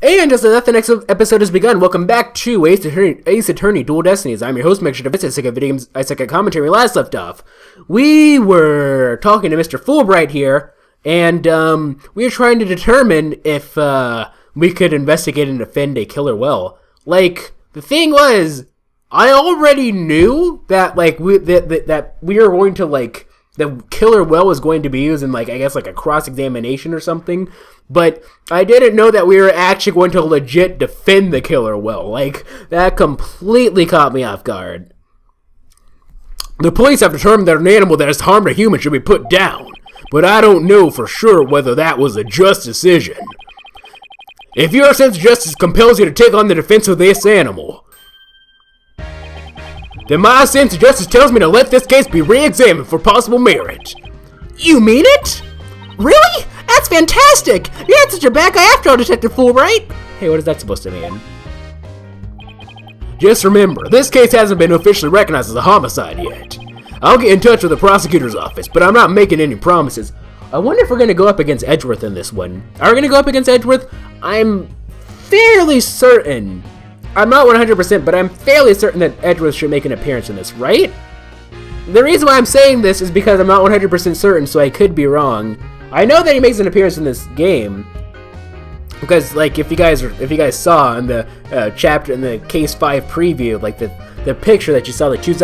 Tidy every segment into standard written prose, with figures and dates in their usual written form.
And just that the next episode has begun, welcome back to Ace Attorney Dual Destinies. I'm your host, MegaShadowFist. I suck at commentary. Last left off, we were talking to Mr. Fulbright here, and we were trying to determine if we could investigate and defend a killer well. Like, the thing was, I already knew that, like, that we were going to, like, the killer well was going to be used in, like, I guess, like, a cross-examination or something. But I didn't know that we were actually going to legit defend the killer well. Like, that completely caught me off guard. The police have determined that an animal that has harmed a human should be put down. But I don't know for sure whether that was a just decision. If your sense of justice compels you to take on the defense of this animal, then my sense of justice tells me to let this case be re-examined for possible merit. You mean it? Really? That's fantastic! You're not such a bad guy after all, Detective Fulbright! Hey, what is that supposed to mean? Just remember, this case hasn't been officially recognized as a homicide yet. I'll get in touch with the prosecutor's office, but I'm not making any promises. I wonder if we're going to go up against Edgeworth in this one. Are we going to go up against Edgeworth? I'm fairly certain. I'm not 100%, but I'm fairly certain that Edgeworth should make an appearance in this, right? The reason why I'm saying this is because I'm not 100% certain, so I could be wrong. I know that he makes an appearance in this game because, like, if you guys saw in the chapter in the Case 5 preview, like the picture that you saw like 3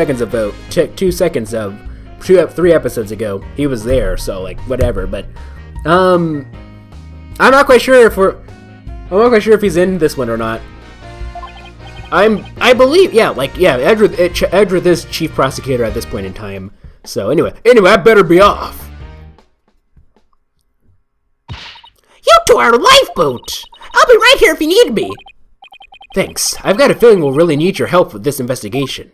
episodes ago, he was there. So, like, whatever. But I'm not quite sure if he's in this one or not. I believe, Edgeworth is chief prosecutor at this point in time. So anyway, I better be off. You two are a lifeboat! I'll be right here if you need me! Thanks. I've got a feeling we'll really need your help with this investigation.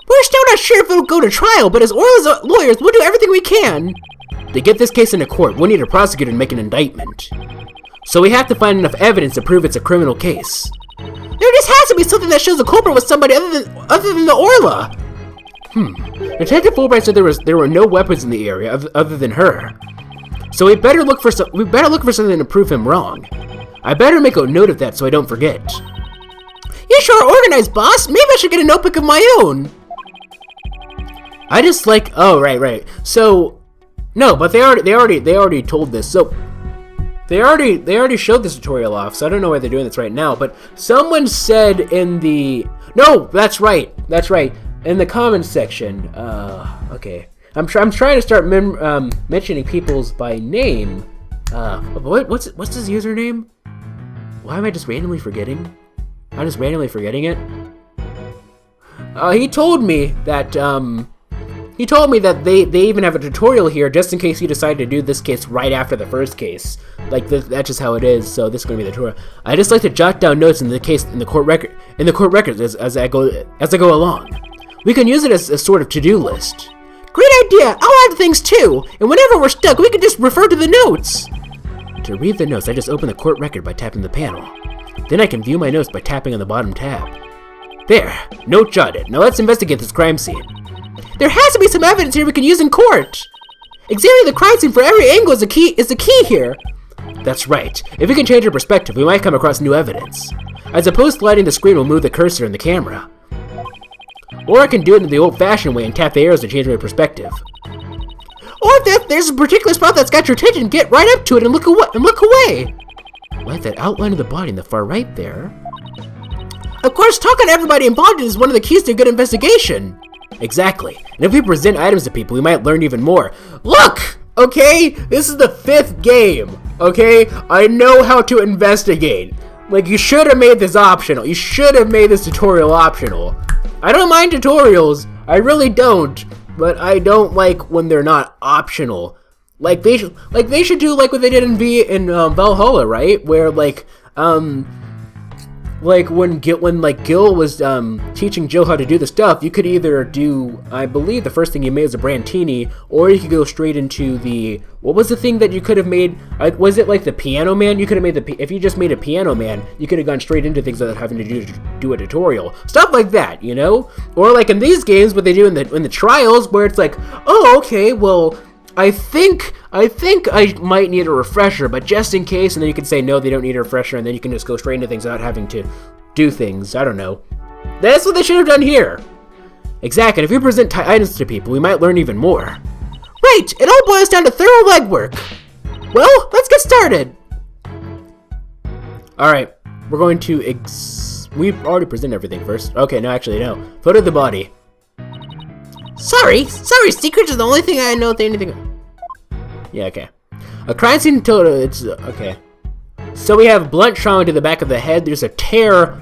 We're still not sure if it'll go to trial, but as Orla's lawyers, we'll do everything we can. To get this case into court, we'll need a prosecutor to make an indictment. So we have to find enough evidence to prove it's a criminal case. There just has to be something that shows the culprit was somebody other than the Orla. Detective Fulbright said there were no weapons in the area other than her. So we better look for something to prove him wrong. I better make a note of that so I don't forget. You sure are organized, boss. Maybe I should get a notebook of my own. I just like right. So no, but they already told this. So they already showed this tutorial off. So I don't know why they're doing this right now. But someone said in the that's right. In the comments section. Okay. I'm trying to start mentioning people's by name. What's his username? Why am I just randomly forgetting? I'm just randomly forgetting it. He told me that they even have a tutorial here just in case you decide to do this case right after the first case. Like that's just how it is. So this is going to be the tutorial. I just like to jot down notes in the court records as I go along. We can use it as a sort of to-do list. Great idea! I'll add things too! And whenever we're stuck, we can just refer to the notes! To read the notes, I just open the court record by tapping the panel. Then I can view my notes by tapping on the bottom tab. There! Note jotted. Now let's investigate this crime scene. There has to be some evidence here we can use in court! Examining the crime scene for every angle is the key here! That's right. If we can change our perspective, we might come across new evidence. I suppose sliding the screen will move the cursor in the camera. Or I can do it in the old-fashioned way and tap the arrows to change my perspective. Or if there's a particular spot that's got your attention, get right up to it and look away. Like that outline of the body in the far right there. Of course, talking to everybody involved is one of the keys to a good investigation. Exactly. And if we present items to people, we might learn even more. Look! Okay? This is the 5th game. Okay? I know how to investigate. Like, you should have made this optional. You should have made this tutorial optional. I don't mind tutorials, I really don't, but I don't like when they're not optional. Like they should do like what they did in Valhalla, right? Where when Gil was teaching Jill how to do the stuff, you could either do, I believe the first thing you made was a Brantini, or you could go straight into the, what was the thing that you could have made, was it like the Piano Man? You could have made if you just made a Piano Man, you could have gone straight into things without having to do a tutorial. Stuff like that, you know? Or like in these games, what they do in the trials, where it's like, oh, okay, well, I think I might need a refresher, but just in case, and then you can say no, they don't need a refresher, and then you can just go straight into things without having to do things. I don't know. That's what they should have done here. Exactly, and if we present items to people, we might learn even more. Right, it all boils down to thorough legwork. Well, let's get started. Alright, we're going to we've already presented everything first. Okay, no, actually, no. Photo of the body. Sorry, secrets are the only thing I know anything. Yeah, okay. A crime scene total, it's, okay. So we have blunt trauma to the back of the head. There's a tear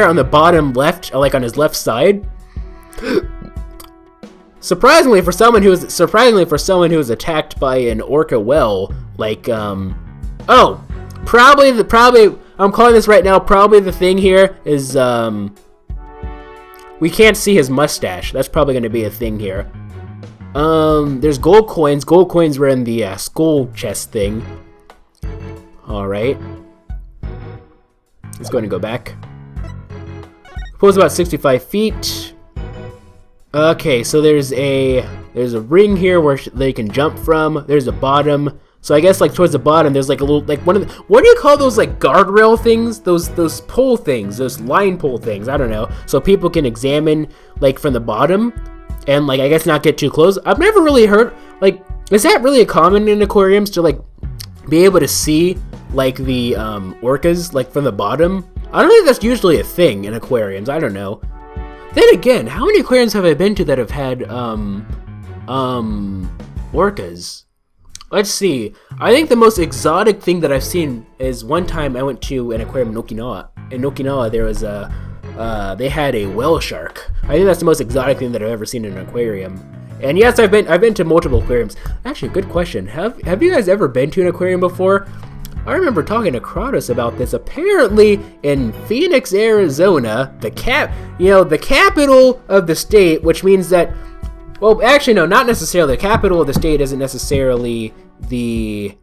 on the bottom left, like on his left side. Surprisingly for someone who was attacked by an orca whale, like, oh, probably, I'm calling this right now, probably the thing here is, we can't see his mustache. That's probably going to be a thing here. There's gold coins. Gold coins were in the skull chest thing. Alright. Let's go ahead and go back. Pool's about 65 feet. Okay, so there's a ring here where they can jump from. There's a bottom. So I guess like towards the bottom, there's like a little, like one of the, what do you call those, like guardrail things? Those pole things, those line pole things. I don't know. So people can examine like from the bottom, and like I guess not get too close. I've never really heard, like, is that really common in aquariums to like be able to see like the orcas like from the bottom? I don't think that's usually a thing in aquariums. I don't know. Then again, how many aquariums have I been to that have had orcas? Let's see. I think the most exotic thing that I've seen is one time I went to an aquarium in Okinawa. In Okinawa, there was they had a whale shark. I think that's the most exotic thing that I've ever seen in an aquarium. And yes, I've been to multiple aquariums. Actually, good question. Have you guys ever been to an aquarium before? I remember talking to Kratos about this. Apparently, in Phoenix, Arizona, the capital of the state, which means that, well, actually, no, not necessarily. The capital of the state isn't necessarily the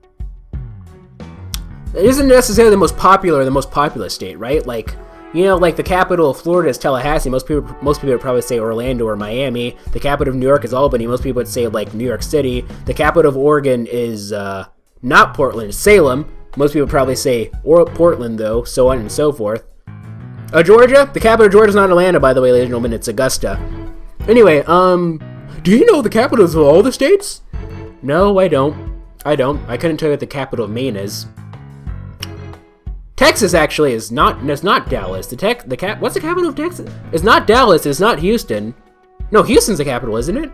most popular or the most populous state, right? Like, like the capital of Florida is Tallahassee. Most people would probably say Orlando or Miami. The capital of New York is Albany. Most people would say like New York City. The capital of Oregon is not Portland, it's Salem. Most people would probably say Portland though, so on and so forth. Georgia, the capital of Georgia is not Atlanta, by the way, ladies and gentlemen. It's Augusta. Anyway, do you know the capitals of all the states? No, I don't. I couldn't tell you what the capital of Maine is. Texas actually is not. It's not Dallas. What's the capital of Texas? It's not Dallas. It's not Houston. No, Houston's the capital, isn't it?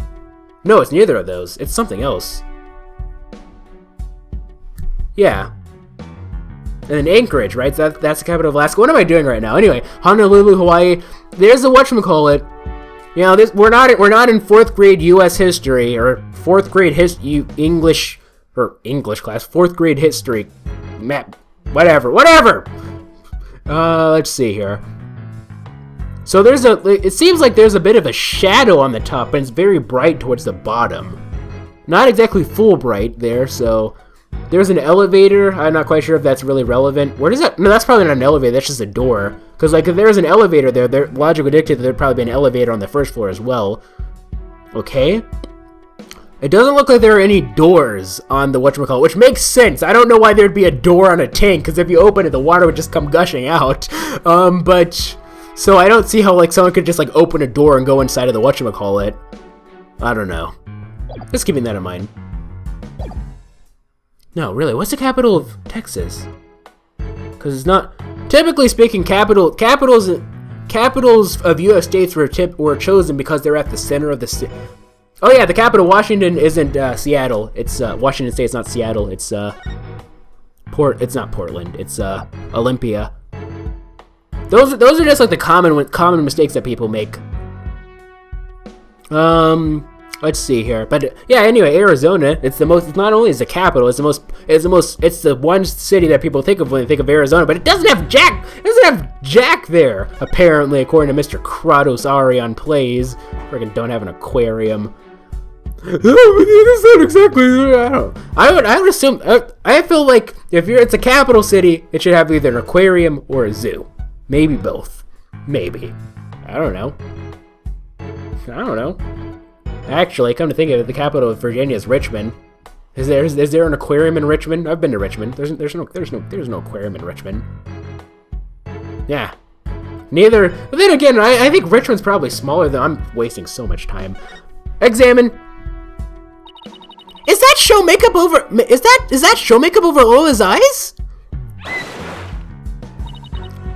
No, it's neither of those. It's something else. Yeah. And then Anchorage, right? So that's the capital of Alaska. What am I doing right now? Anyway, Honolulu, Hawaii. There's the whatchamacallit. We're not in 4th grade U.S. history or 4th grade English class. 4th grade history map. Whatever. Let's see here. So it seems like there's a bit of a shadow on the top, and it's very bright towards the bottom. Not exactly full bright there, so there's an elevator. I'm not quite sure if that's really relevant. Where does that? No, that's probably not an elevator. That's just a door. Because like if there's an elevator there, logic would dictate that there'd probably be an elevator on the first floor as well. Okay. It doesn't look like there are any doors on the whatchamacallit, which makes sense. I don't know why there'd be a door on a tank, because if you open it, the water would just come gushing out. But so I don't see how like someone could just like open a door and go inside of the whatchamacallit. I don't know. Just keeping that in mind. No, really, what's the capital of Texas? Because it's not, typically speaking, capitals of U.S. states were chosen because they're at the center of the state. Oh yeah, the capital of Washington isn't Seattle. It's Washington State. It's not Seattle. It's It's not Portland. It's Olympia. Those are just like the common mistakes that people make. Let's see here. But yeah, anyway, Arizona, it's not only is the capital, it's the one city that people think of when they think of Arizona, but it doesn't have Jack there, apparently, according to Mr. Kratos Arion Plays. Friggin' don't have an aquarium. This is not exactly, I would assume, I feel like if it's a capital city, it should have either an aquarium or a zoo. Maybe both. Maybe. I don't know. Actually, come to think of it, the capital of Virginia is Richmond. Is there an aquarium in Richmond? I've been to Richmond. There's no aquarium in Richmond. Yeah. Neither. But then again, I think Richmond's probably smaller than. I'm wasting so much time. Examine. Is that show makeup over? Is that show makeup over Ola's eyes?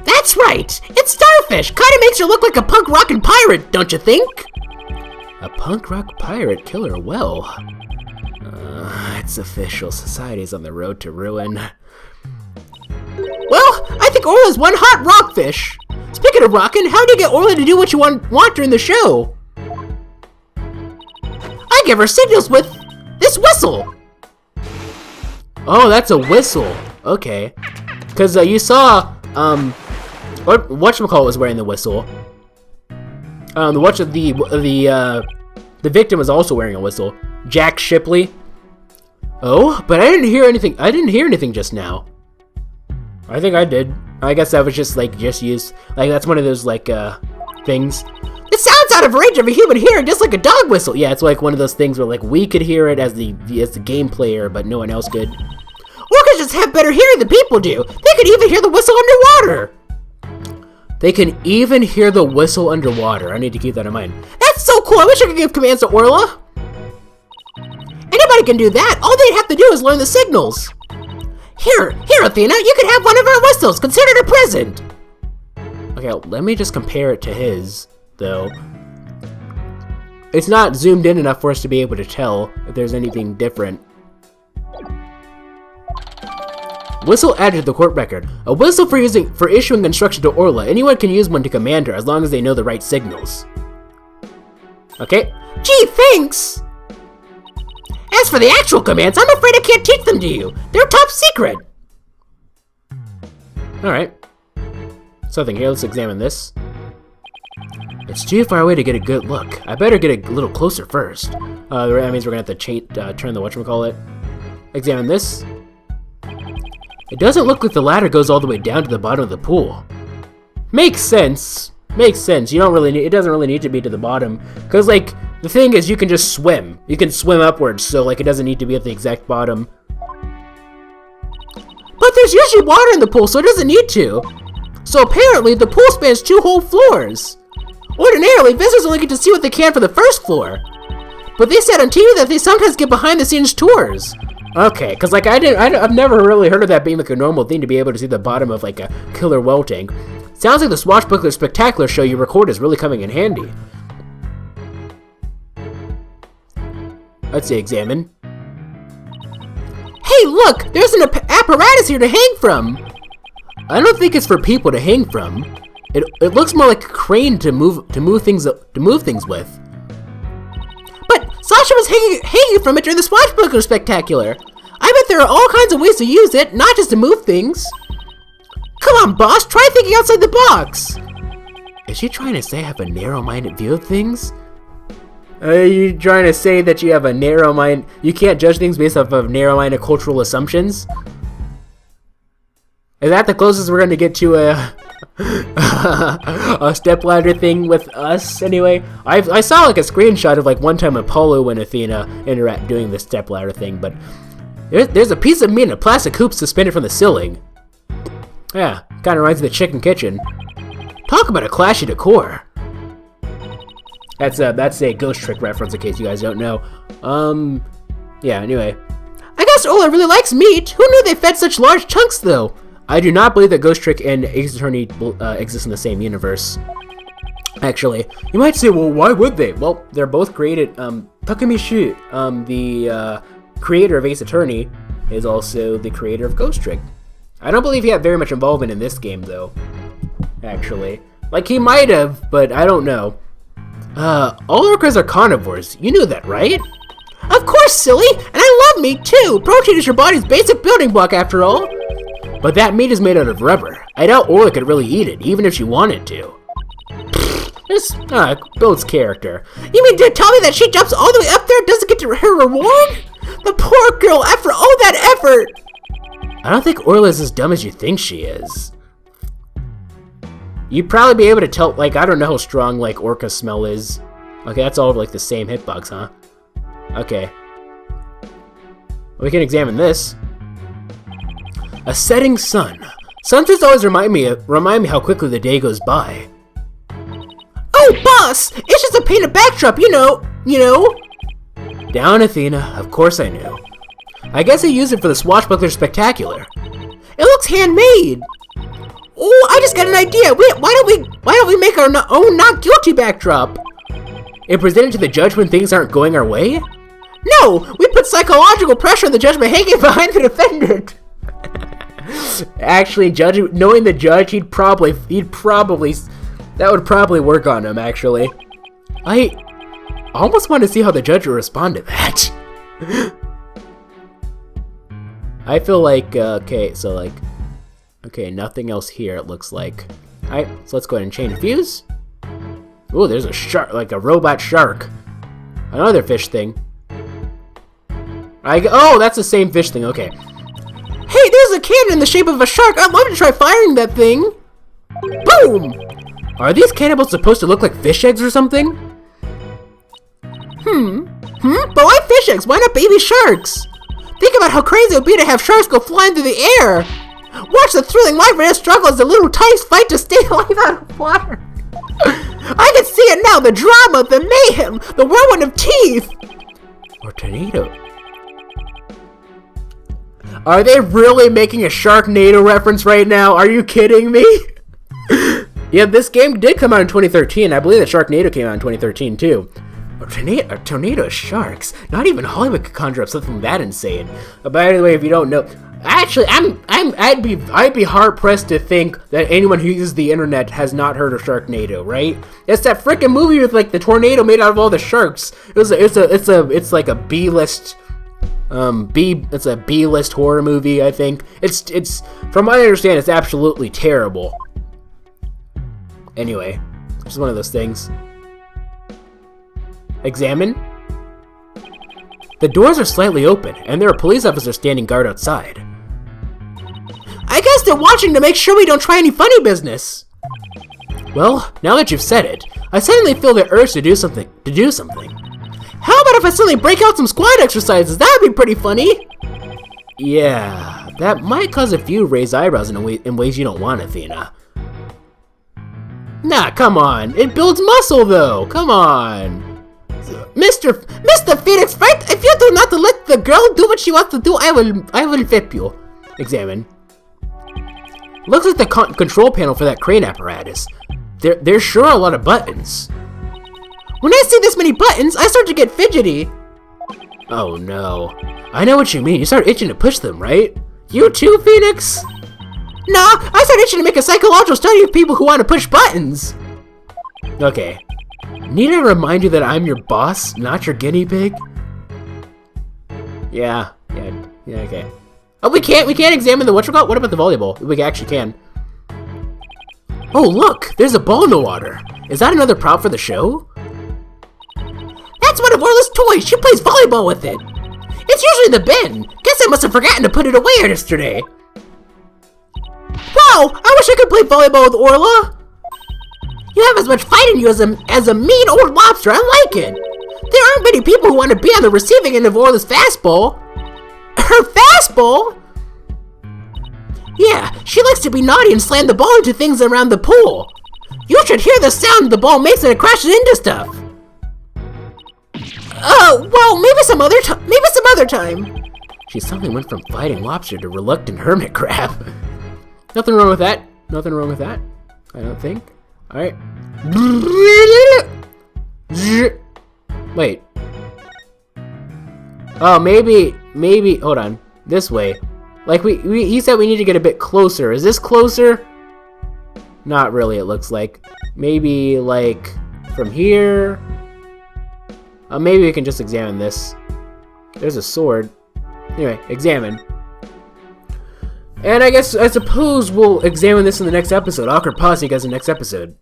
That's right. It's Starfish. Kinda makes her look like a punk rockin' pirate, don't you think? A punk rock pirate killer? Well, it's official. Society's on the road to ruin. Well, I think Orla's one hot rockfish. Speaking of rockin', how do you get Orla to do what you want during the show? I give her signals with this whistle. Oh, that's a whistle. Okay. Because you saw, whatchamacallit was wearing the whistle. The victim was also wearing a whistle. Jack Shipley. Oh, but I didn't hear anything. I didn't hear anything just now. I think I did. I guess that was just used. Like, that's one of those, things. It sounds out of range of a human hearing, just like a dog whistle. Yeah, it's like one of those things where, we could hear it as the game player, but no one else could. Orcas just have better hearing than people do. They could even hear the whistle underwater. They can even hear the whistle underwater. I need to keep that in mind. That's so cool. I wish I could give commands to Orla. Anybody can do that. All they'd have to do is learn the signals. Here, Athena, you can have one of our whistles. Consider it a present. Okay, let me just compare it to his, though. It's not zoomed in enough for us to be able to tell if there's anything different. Whistle added to the court record. A whistle for issuing instruction to Orla. Anyone can use one to command her as long as they know the right signals. Okay. Gee, thanks! As for the actual commands, I'm afraid I can't teach them to you. They're top secret. Alright. Something here, let's examine this. It's too far away to get a good look. I better get a little closer first. That means we're gonna have to turn the whatchamacallit. Examine this. It doesn't look like the ladder goes all the way down to the bottom of the pool. Makes sense. Makes sense. You don't really need, it doesn't really need to be to the bottom. Because, the thing is, you can just swim. You can swim upwards, so, it doesn't need to be at the exact bottom. But there's usually water in the pool, so it doesn't need to. So apparently, the pool spans 2 whole floors. Ordinarily, visitors only get to see what they can from the first floor. But they said on TV that they sometimes get behind-the-scenes tours. Okay, because, I've never really heard of that being, a normal thing to be able to see the bottom of, a killer well tank. Sounds like the Swashbuckler Spectacular show you record is really coming in handy. Let's see, examine. Hey, look! There's an apparatus here to hang from! I don't think it's for people to hang from. It looks more like a crane to move things with. But Sasha was hanging from it during the Swashbuckler Spectacular. I bet there are all kinds of ways to use it, not just to move things. Come on, boss, try thinking outside the box! Is she trying to say I have a narrow-minded view of things? Are you trying to say that you have a narrow mind? You can't judge things based off of narrow-minded cultural assumptions? Is that the closest we're going to get to a stepladder thing with us? Anyway, I saw a screenshot of one time Apollo and Athena interact doing the stepladder thing, but there's a piece of meat in a plastic hoop suspended from the ceiling. Yeah, kind of reminds me of the Chicken Kitchen. Talk about a clashy decor. That's a Ghost Trick reference in case you guys don't know. Yeah, anyway. I guess Ola really likes meat. Who knew they fed such large chunks, though? I do not believe that Ghost Trick and Ace Attorney exist in the same universe. Actually, you might say, well, why would they? Well, they're both created. Takumi Shu, the creator of Ace Attorney, is also the creator of Ghost Trick. I don't believe he had very much involvement in this game, though. Actually. He might have, but I don't know. All orcas are carnivores. You knew that, right? Of course, silly! And I love meat, too! Protein is your body's basic building block, after all! But that meat is made out of rubber. I doubt Orla could really eat it, even if she wanted to. This builds character. You mean to tell me that she jumps all the way up there and doesn't get to her reward? The poor girl, after all that effort! I don't think Orla's as dumb as you think she is. You'd probably be able to tell, I don't know how strong, orca smell is. Okay, that's all like the same hitbox, huh? Okay. We can examine this. A setting sun. Sunsets always remind me how quickly the day goes by. Oh, boss! It's just a painted backdrop, you know. Down, Athena. Of course I knew. I guess I used it for the Swashbuckler Spectacular. It looks handmade. Oh, I just got an idea. Why don't we make our own not guilty backdrop? And present it to the judge when things aren't going our way? No, we put psychological pressure on the judge by hanging behind the defendant. Actually, knowing the judge, he'd probably that would probably work on him. Actually, I almost want to see how the judge would respond to that. I feel like okay, nothing else here. It looks like. All right, so let's go ahead and change fuse. Ooh, there's a shark, like a robot shark. Another fish thing. Oh, that's the same fish thing. Okay. Hey, there's a cannon in the shape of a shark. I'd love to try firing that thing. Boom! Are these cannibals supposed to look like fish eggs or something? But why fish eggs? Why not baby sharks? Think about how crazy it would be to have sharks go flying through the air. Watch the thrilling life and struggle as the little tykes fight to stay alive out of water. I can see it now, the drama, the mayhem, the whirlwind of teeth. Or tornado. Are they really making a Sharknado reference right now? Are you kidding me? Yeah, this game did come out in 2013. I believe that Sharknado came out in 2013 too. A tornado of sharks. Not even Hollywood could conjure up something that insane. By the way, if you don't know, actually, I'd be hard pressed to think that anyone who uses the internet has not heard of Sharknado, right? It's that freaking movie with like the tornado made out of all the sharks. It's like a B-list. It's a B-list horror movie, I think. It's from what I understand, it's absolutely terrible. Anyway, it's one of those things. Examine. The doors are slightly open, and there are police officers standing guard outside. I guess they're watching to make sure we don't try any funny business. Well, now that you've said it, I suddenly feel the urge to do something. How about if I suddenly break out some squat exercises? That would be pretty funny. Yeah, that might cause a few raised eyebrows in ways you don't want, Athena. Nah, come on. It builds muscle, though. Come on. Mr. Phoenix, right? If you do not let the girl do what she wants to do, I will whip you. Examine. Looks like the control panel for that crane apparatus. There's sure a lot of buttons. When I see this many buttons, I start to get fidgety. Oh no. I know what you mean. You start itching to push them, right? You too, Phoenix? Nah, I start itching to make a psychological study of people who want to push buttons. Okay. Need I remind you that I'm your boss, not your guinea pig? Yeah, okay. Oh, we can't examine the whatchamacallit? What about the volleyball? We actually can. Oh, look! There's a ball in the water. Is that another prop for the show? That's one of Orla's toys. She plays volleyball with it. It's usually the bin. Guess I must have forgotten to put it away yesterday. Wow, I wish I could play volleyball with Orla. You have as much fight in you as a mean old lobster. I like it. There aren't many people who want to be on the receiving end of Orla's fastball. Her fastball? Yeah, she likes to be naughty and slam the ball into things around the pool. You should hear the sound the ball makes when it crashes into stuff. Well, maybe some other time. She suddenly went from fighting lobster to reluctant hermit crab. Nothing wrong with that. I don't think. Alright. Wait. Oh, maybe, hold on. This way. Like, he said we need to get a bit closer. Is this closer? Not really, it looks like. Maybe, like, from here? Maybe we can just examine this. There's a sword. Anyway, examine. And I suppose we'll examine this in the next episode. Awkward pause, you guys, in the next episode.